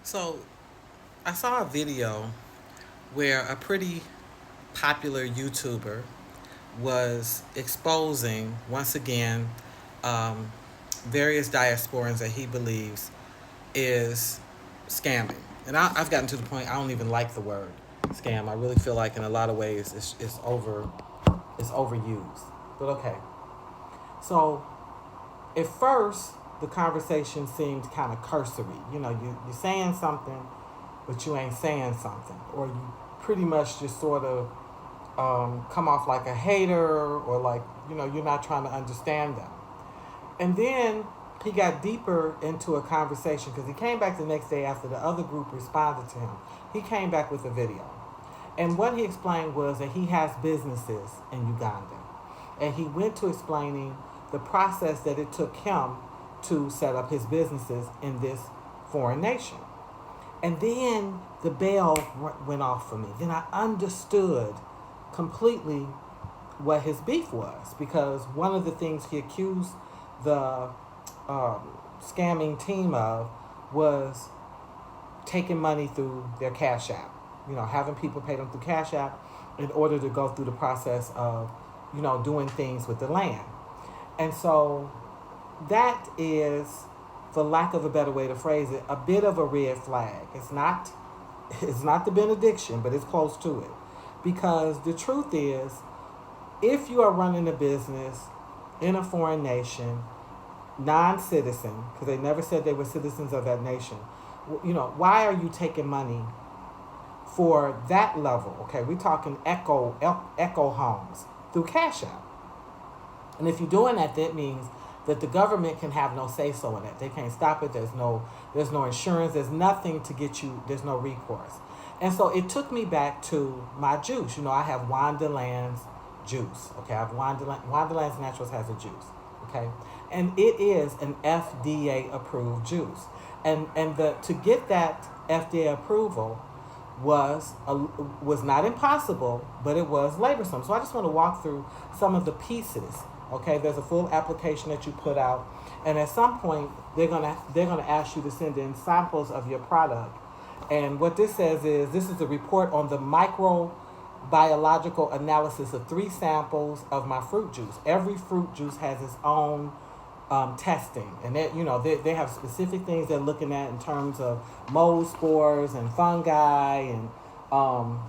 So I saw a video where a pretty popular YouTuber was exposing once again um, various diasporans that he believes is scamming. And I've gotten to the point I don't even like the word scam. I really feel like in a lot of ways it's overused. But okay. So at first the conversation seemed kind of cursory. You're saying something, but you ain't saying something, or you pretty much just sort of come off like a hater, or like you're not trying to understand them. And then he got deeper into a conversation because he came back the next day after the other group responded to him. He came back with a video. And what he explained was that he has businesses in Uganda. And he went to explaining the process that it took him to set up his businesses in this foreign nation. And then the bell went off for me. Then I understood completely what his beef was, because one of the things he accused the scamming team of was taking money through their Cash App. Having people pay them through Cash App in order to go through the process of, doing things with the land. And so that is, for lack of a better way to phrase it, a bit of a red flag. It's not the benediction, but it's close to it. Because the truth is, if you are running a business in a foreign nation, non-citizen, because they never said they were citizens of that nation, why are you taking money for that level? Okay, we're talking echo homes through Cash App. And if you're doing that, that means that the government can have no say so in it. They can't stop it. There's no insurance. There's nothing to get you. There's no recourse. And so it took me back to my juice. I have Wonderland's juice. Okay, I have Wonderland's Naturals has a juice. Okay, and it is an FDA approved juice. And the to get that FDA approval was not impossible, but it was laborsome. So I just want to walk through some of the pieces. Okay, there's a full application that you put out, and at some point they're gonna ask you to send in samples of your product. And what this says is this is a report on the microbiological analysis of 3 samples of my fruit juice. Every fruit juice has its own testing, and they have specific things they're looking at in terms of mold spores and fungi um,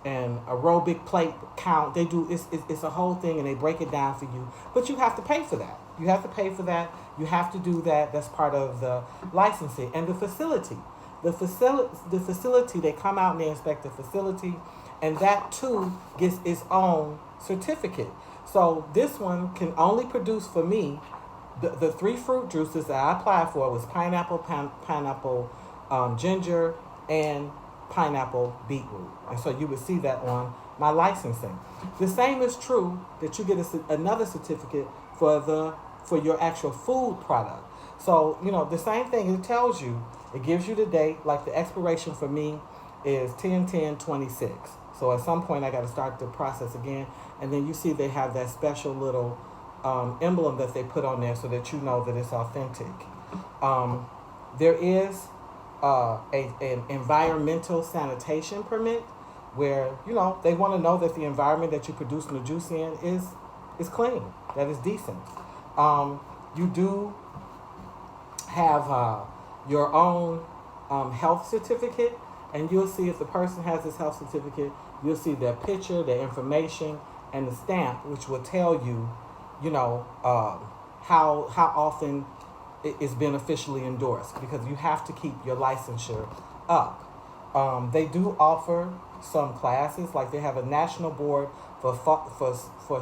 and aerobic plate count. They do it's a whole thing, and they break it down for you. But you have to pay for that. You have to pay for that. You have to do that. That's part of the licensing and the facility. The facility, they come out and they inspect the facility, and that too gets its own certificate. So this one can only produce for me the 3 fruit juices that I applied for was pineapple, pineapple, ginger, and pineapple beetroot. And so you would see that on my licensing. The same is true that you get another certificate for your actual food product. So the same thing. It tells you, it gives you the date. Like the expiration for me is 10/10/26. So at some point I got to start the process again, and then you see they have that special little emblem that they put on there so that you know that it's authentic. Um, there is an environmental sanitation permit where they want to know that the environment that you're producing the juice in is clean, that is decent. You do have your own health certificate, and you'll see if the person has this health certificate, you'll see their picture, their information, and the stamp, which will tell you, how often it is beneficially endorsed, because you have to keep your licensure up. They do offer some classes, like they have a national board for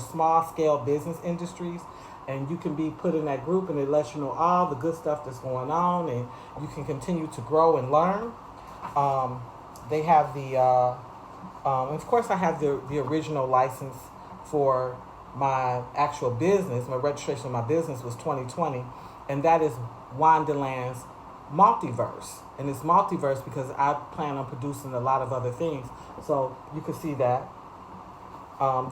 small scale business industries, and you can be put in that group, and it lets you know all the good stuff that's going on, and you can continue to grow and learn. They have of course, I have the original license for my actual business. My registration of my business was 2020, and that is Wonderland's multiverse. And it's multiverse because I plan on producing a lot of other things. So you can see that.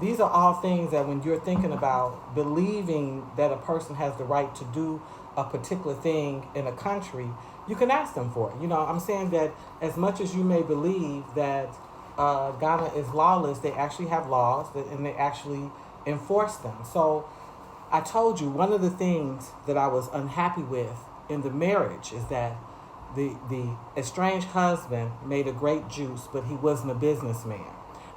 These are all things that when you're thinking about believing that a person has the right to do a particular thing in a country, you can ask them for it. I'm saying that as much as you may believe that Ghana is lawless, they actually have laws and they actually enforce them. So I told you one of the things that I was unhappy with in the marriage is that the estranged husband made a great juice, but he wasn't a businessman.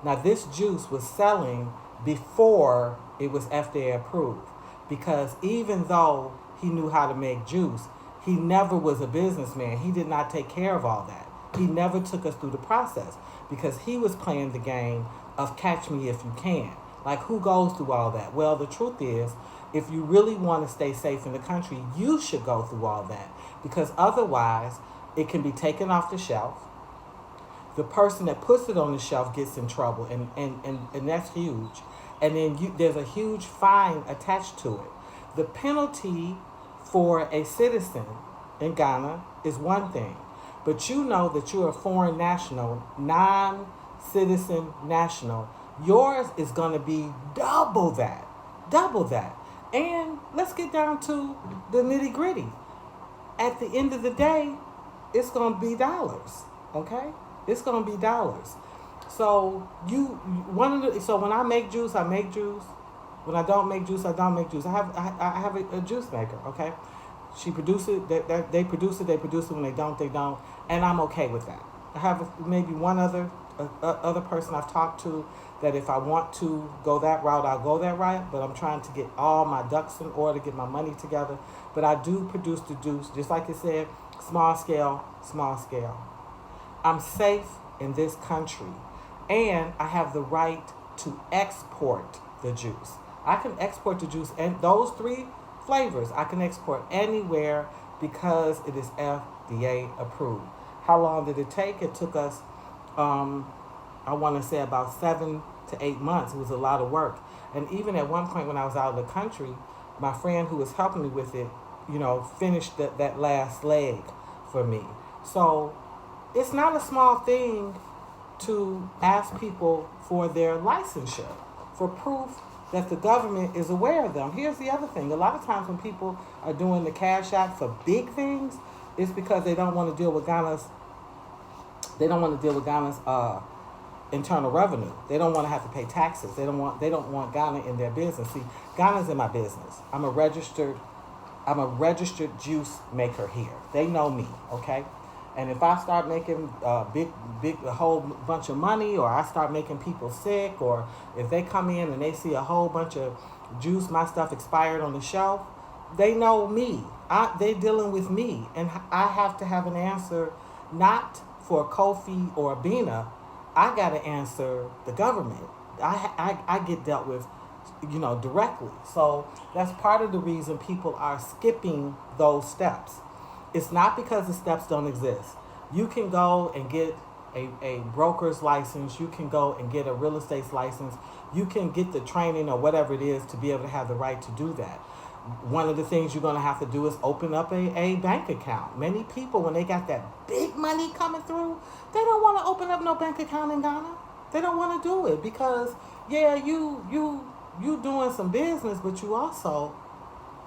Now this juice was selling before it was FDA approved, because even though he knew how to make juice, he never was a businessman. He did not take care of all that. He never took us through the process because he was playing the game of catch me if you can. Like, who goes through all that? Well, the truth is, if you really want to stay safe in the country, you should go through all that, because otherwise it can be taken off the shelf. The person that puts it on the shelf gets in trouble, and that's huge. And then there's a huge fine attached to it. The penalty for a citizen in Ghana is one thing, but you know that you're a foreign national, non-citizen national. Yours is going to be double that, double that. And let's get down to the nitty gritty. At the end of the day, it's going to be dollars, okay? It's going to be dollars. So so when I make juice, I make juice. When I don't make juice, I don't make juice. I have a juice maker, okay? She produces it. They produce it. They produce it. When they don't, they don't. And I'm okay with that. I have maybe one other person I've talked to that if I want to go that route, I'll go that route. But I'm trying to get all my ducks in order, get my money together. But I do produce the juice, just like you said, small scale, small scale. I'm safe in this country, and I have the right to export the juice. I can export the juice, and those three flavors I can export anywhere because it is FDA approved. How long did it take? It took us, I want to say about 7 to 8 months. It was a lot of work. And even at one point when I was out of the country, my friend who was helping me with it, finished that last leg for me. So it's not a small thing to ask people for their licensure, for proof that the government is aware of them. Here's the other thing. A lot of times when people are doing the Cash App for big things, it's because they don't want to deal with Ghana's internal revenue. They don't want to have to pay taxes. They don't want Ghana in their business. See, Ghana's in my business. I'm a registered juice maker here. They know me, okay? And if I start making a whole bunch of money, or I start making people sick, or if they come in and they see a whole bunch of juice, my stuff expired on the shelf, they know me. They're dealing with me, and I have to have an answer, not for Kofi or Bina. I got to answer the government. I get dealt with, directly. So that's part of the reason people are skipping those steps. It's not because the steps don't exist. You can go and get a broker's license. You can go and get a real estate license. You can get the training or whatever it is to be able to have the right to do that. One of the things you're going to have to do is open up a bank account. Many people, when they got that big money coming through, they don't want to open up no bank account in Ghana. They don't want to do it because, yeah, you doing some business, but you also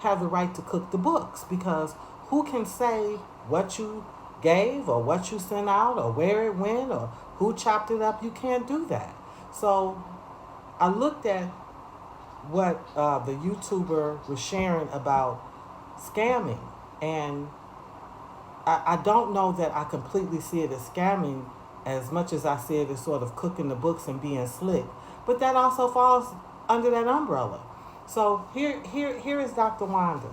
have the right to cook the books, because who can say what you gave or what you sent out or where it went or who chopped it up? You can't do that. So I looked at what the YouTuber was sharing about scamming, and I don't know that I completely see it as scamming as much as I see it as sort of cooking the books and being slick, but that also falls under that umbrella. So here is Dr. Wanda.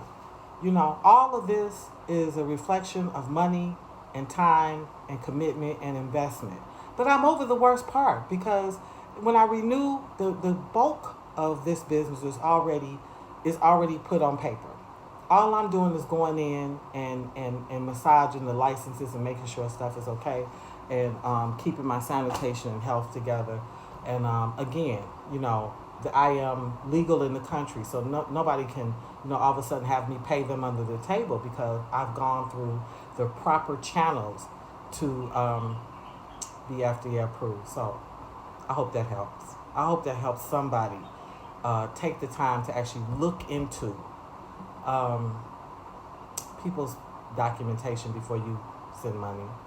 All of this is a reflection of money and time and commitment and investment. But I'm over the worst part, because when I renew, the bulk of this business is already put on paper. All I'm doing is going in and massaging the licenses and making sure stuff is okay, and keeping my sanitation and health together. And again, I am legal in the country, so nobody can, all of a sudden have me pay them under the table, because I've gone through the proper channels to be FDA approved. So I hope that helps. I hope that helps somebody take the time to actually look into people's documentation before you send money.